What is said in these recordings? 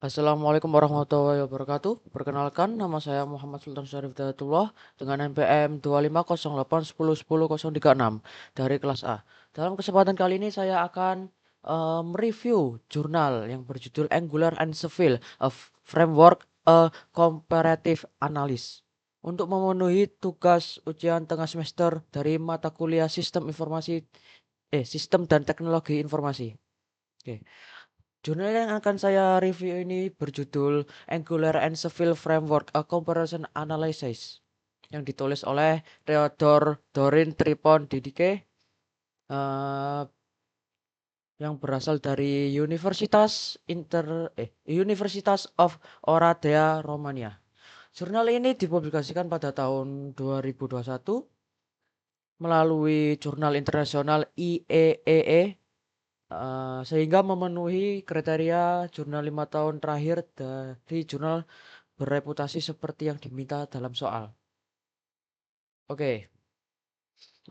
Assalamualaikum warahmatullahi wabarakatuh. Perkenalkan, nama saya Muhammad Sultan Syarif Dayatullah dengan NPM 2508101036 dari kelas A. Dalam kesempatan kali ini saya akan mereview jurnal yang berjudul Angular and Civil, a Framework a Comparative Analysis untuk memenuhi tugas ujian tengah semester dari mata kuliah Sistem dan Teknologi Informasi. Oke. Jurnal yang akan saya review ini berjudul Angular and Civil Framework, a Comparison Analysis, yang ditulis oleh Theodore Dorin Tripon Didike, eh, yang berasal dari Universitas of Oradea, Romania. Jurnal ini dipublikasikan pada tahun 2021 melalui jurnal internasional IEEE, sehingga memenuhi kriteria jurnal 5 tahun terakhir dari jurnal bereputasi seperti yang diminta dalam soal. Oke,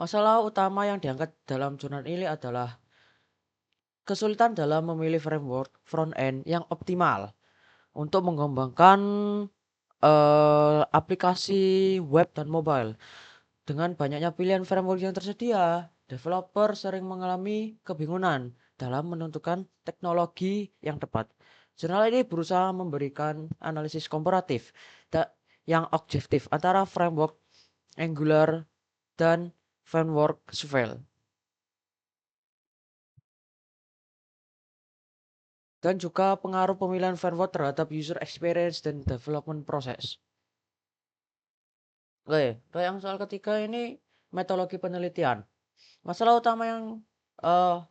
masalah utama yang diangkat dalam jurnal ini adalah kesulitan dalam memilih framework front-end yang optimal untuk mengembangkan aplikasi web dan mobile. Dengan banyaknya pilihan framework yang tersedia, developer sering mengalami kebingungan dalam menentukan teknologi yang tepat. Jurnal ini berusaha memberikan analisis komparatif yang objektif antara framework Angular dan framework Svelte, dan juga pengaruh pemilihan framework terhadap user experience dan development proses. Oke, yang soal ketiga ini metodologi penelitian. Masalah utama yang uh,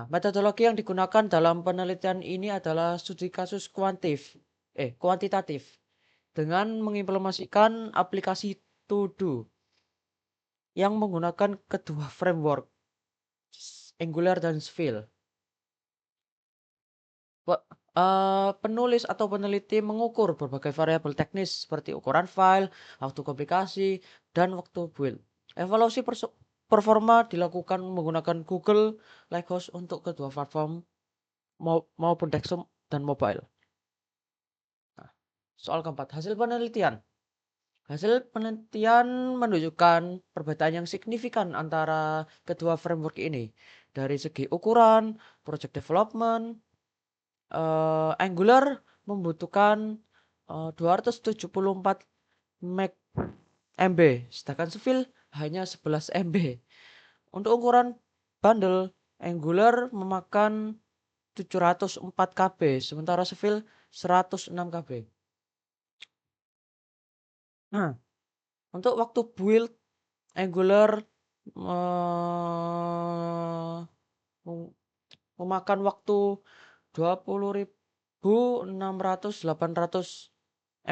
metodologi yang digunakan dalam penelitian ini adalah studi kasus kuantitatif dengan mengimplementasikan aplikasi To-Do yang menggunakan kedua framework Angular dan Svelte. Penulis atau peneliti mengukur berbagai variabel teknis seperti ukuran file, waktu komplikasi, dan waktu build. Evaluasi performa dilakukan menggunakan Google Lighthouse untuk kedua platform maupun desktop dan mobile. Nah, soal keempat, hasil penelitian. Hasil penelitian menunjukkan perbedaan yang signifikan antara kedua framework ini dari segi ukuran, project development. Angular membutuhkan 274 MB, sedangkan Civil hanya 11 MB. Untuk ukuran bundle, Angular memakan 704 KB, sementara Civil 106 KB. Nah, untuk waktu build, Angular eh, memakan waktu 20.600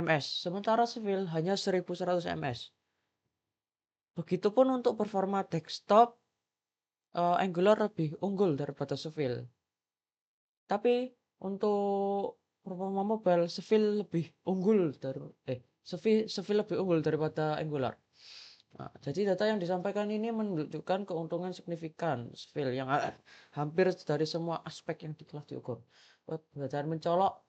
ms, sementara Civil hanya 1.100 ms. Begitupun untuk performa desktop, Angular lebih unggul daripada Civil. Tapi untuk performa mobile, Civil lebih unggul daripada Angular. Nah, jadi data yang disampaikan ini menunjukkan keuntungan signifikan Civil yang hampir dari semua aspek yang telah diukur. Perbedaan mencolok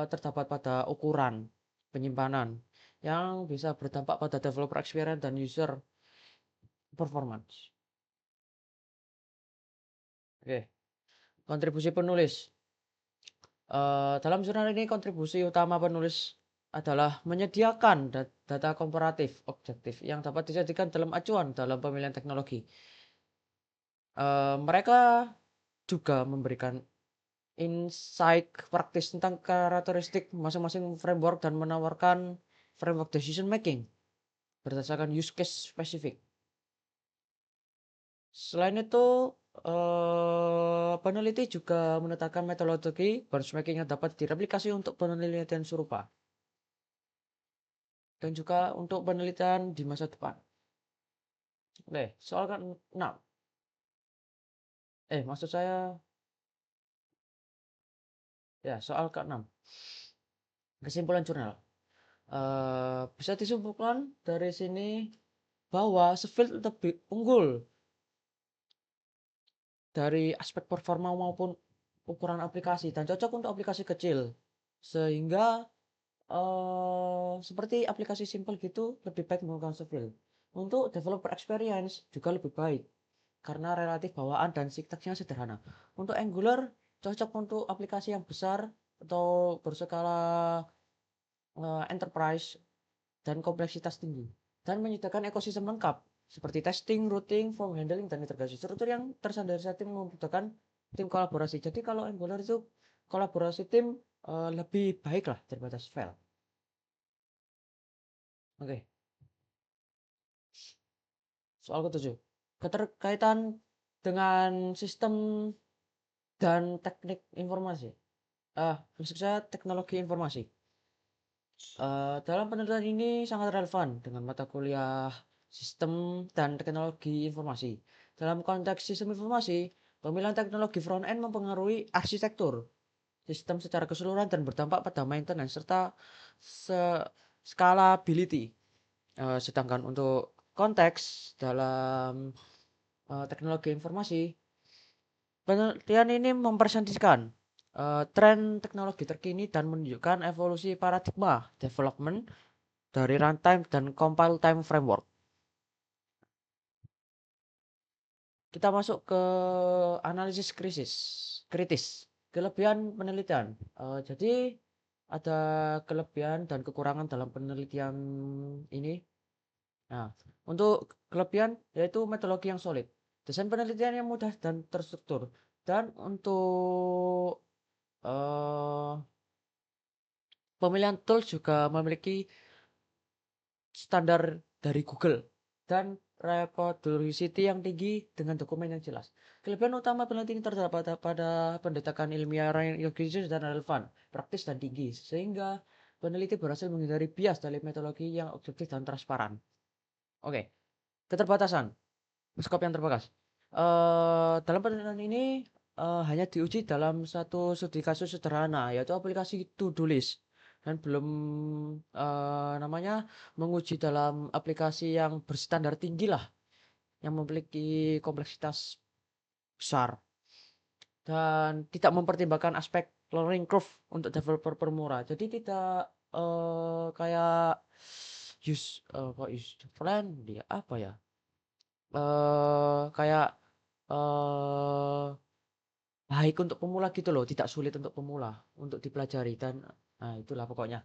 terdapat pada ukuran penyimpanan yang bisa berdampak pada developer experience dan user performance. Oke, kontribusi penulis. Dalam jurnal ini kontribusi utama penulis adalah menyediakan data komparatif objektif yang dapat dijadikan dalam acuan dalam pemilihan teknologi. Mereka juga memberikan insight praktis tentang karakteristik masing-masing framework dan menawarkan framework decision making berdasarkan use case spesifik. Selain itu, peneliti juga menetapkan metodologi benchmarking yang dapat direplikasi untuk penelitian serupa dan juga untuk penelitian di masa depan. Oke, soal ke-6. Maksud saya, ya, soal ke-6. Kesimpulan jurnal. Bisa disimpulkan dari sini bahwa Sheffield lebih unggul dari aspek performa maupun ukuran aplikasi dan cocok untuk aplikasi kecil. Sehingga seperti aplikasi simpel gitu lebih baik menggunakan Seville. Untuk developer experience juga lebih baik karena relatif bawaan dan sintaksnya sederhana. Untuk Angular cocok untuk aplikasi yang besar atau berskala enterprise dan kompleksitas tinggi dan menyediakan ekosistem lengkap seperti testing, routing, form handling, dan integrasi. Struktur yang terstandarisasi membutuhkan tim kolaborasi. Jadi kalau Angular itu kolaborasi tim lebih baik lah daripada Svelte. Oke, soal ketujuh. Keterkaitan dengan sistem dan teknik informasi. Maksud saya teknologi informasi. Dalam penelitian ini sangat relevan dengan mata kuliah sistem dan teknologi informasi. Dalam konteks sistem informasi, pemilihan teknologi front end mempengaruhi arsitektur sistem secara keseluruhan dan berdampak pada maintenance serta scalability. Sedangkan untuk konteks dalam teknologi informasi, penelitian ini mempresentasikan tren teknologi terkini dan menunjukkan evolusi paradigma development dari runtime dan compile time framework. Kita masuk ke analisis kritis. Kelebihan penelitian. Jadi ada kelebihan dan kekurangan dalam penelitian ini. Nah, untuk kelebihan yaitu metodologi yang solid, desain penelitian yang mudah dan terstruktur, dan untuk eh, pemilihan tools juga memiliki standar dari Google dan reproducibility yang tinggi dengan dokumen yang jelas. Kelebihan utama penelitian ini terdapat pada pendetekan ilmiah yang kritis dan relevan, praktis dan tinggi, sehingga peneliti berhasil menghindari bias dari metodologi yang objektif dan transparan. Oke, keterbatasan, skop yang terbatas. Dalam penelitian ini hanya diuji dalam satu studi kasus sederhana, yaitu aplikasi to-do list, dan belum namanya menguji dalam aplikasi yang berstandar tinggi lah, yang memiliki kompleksitas besar dan tidak mempertimbangkan aspek learning curve untuk developer pemula. Jadi tidak kayak kok use plan dia apa ya? Kayak eh baik untuk pemula gitu loh, tidak sulit untuk pemula untuk dipelajari dan nah itulah pokoknya.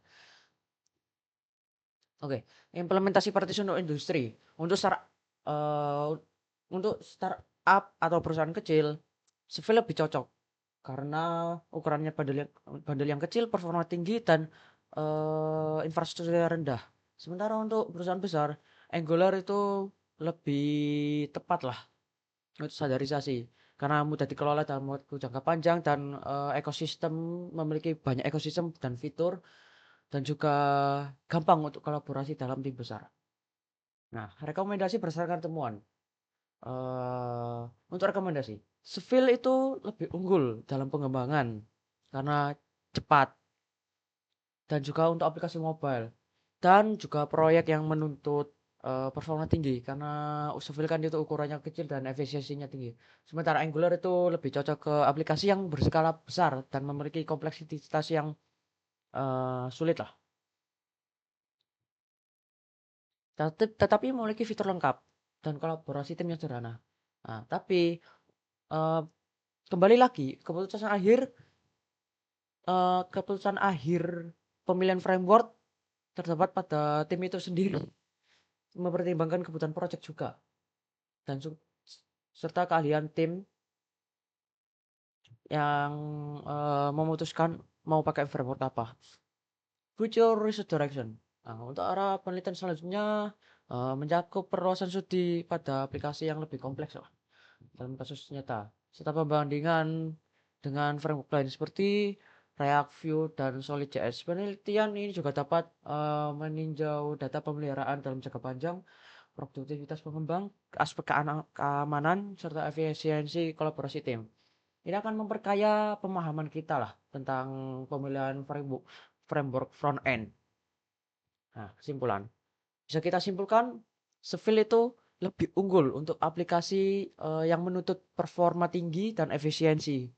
Oke, implementasi partition untuk industri. Untuk eh, untuk startup atau perusahaan kecil, Seville lebih cocok karena ukurannya bandel yang kecil, performa tinggi dan infrastruktur rendah. Sementara untuk perusahaan besar, Angular itu lebih tepat lah untuk standarisasi karena mudah dikelola dalam waktu jangka panjang dan ekosistem memiliki banyak ekosistem dan fitur dan juga gampang untuk kolaborasi dalam tim besar. Nah, rekomendasi berdasarkan temuan. eh untuk rekomendasi, Seville itu lebih unggul dalam pengembangan karena cepat dan juga untuk aplikasi mobile dan juga proyek yang menuntut performa tinggi karena Seville kan itu ukurannya kecil dan efisiensinya tinggi. Sementara Angular itu lebih cocok ke aplikasi yang berskala besar dan memiliki kompleksitas yang sulit lah. Tetapi memiliki fitur lengkap dan kolaborasi tim yang sederhana. Nah, tapi eh, kembali lagi keputusan akhir pemilihan framework terdapat pada tim itu sendiri, mempertimbangkan kebutuhan proyek juga dan serta keahlian tim yang memutuskan mau pakai framework apa. Future research direction. Nah, untuk arah penelitian selanjutnya mencakup perluasan studi pada aplikasi yang lebih kompleks lah dalam kasus nyata, serta pembandingan dengan framework lain seperti React, Vue, dan Solid.js. Penelitian ini juga dapat meninjau data pemeliharaan dalam jangka panjang, produktivitas pengembang, aspek keamanan, serta efisiensi kolaborasi tim. Ini akan memperkaya pemahaman kita lah tentang pemilihan framework front end. Nah, kesimpulan. Bisa kita simpulkan, Seville itu lebih unggul untuk aplikasi yang menuntut performa tinggi dan efisiensi.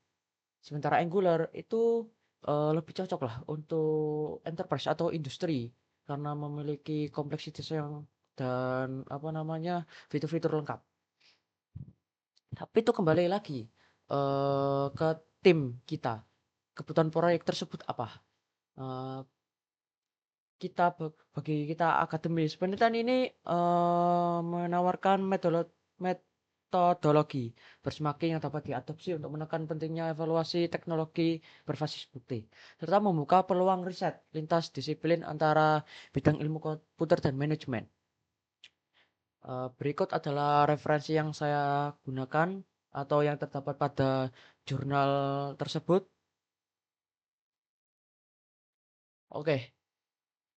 Sementara Angular itu, lebih cocok lah untuk enterprise atau industri, karena memiliki kompleksitas yang dan apa namanya, fitur-fitur lengkap. Tapi itu kembali lagi, ke tim kita, kebutuhan proyek tersebut apa. Eee, bagi kita akademis, penelitian ini, menawarkan metodologi benchmarking yang dapat diadopsi untuk menekan pentingnya evaluasi teknologi berbasis bukti, serta membuka peluang riset lintas disiplin antara bidang ilmu komputer dan manajemen. Berikut adalah referensi yang saya gunakan atau yang terdapat pada jurnal tersebut. Oke,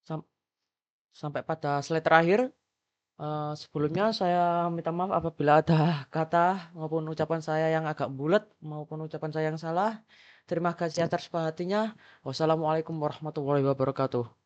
sam sampai pada slide terakhir. Sebelumnya saya minta maaf apabila ada kata maupun ucapan saya yang agak bulat maupun ucapan saya yang salah. Terima kasih atas perhatiannya. Wassalamualaikum warahmatullahi wabarakatuh.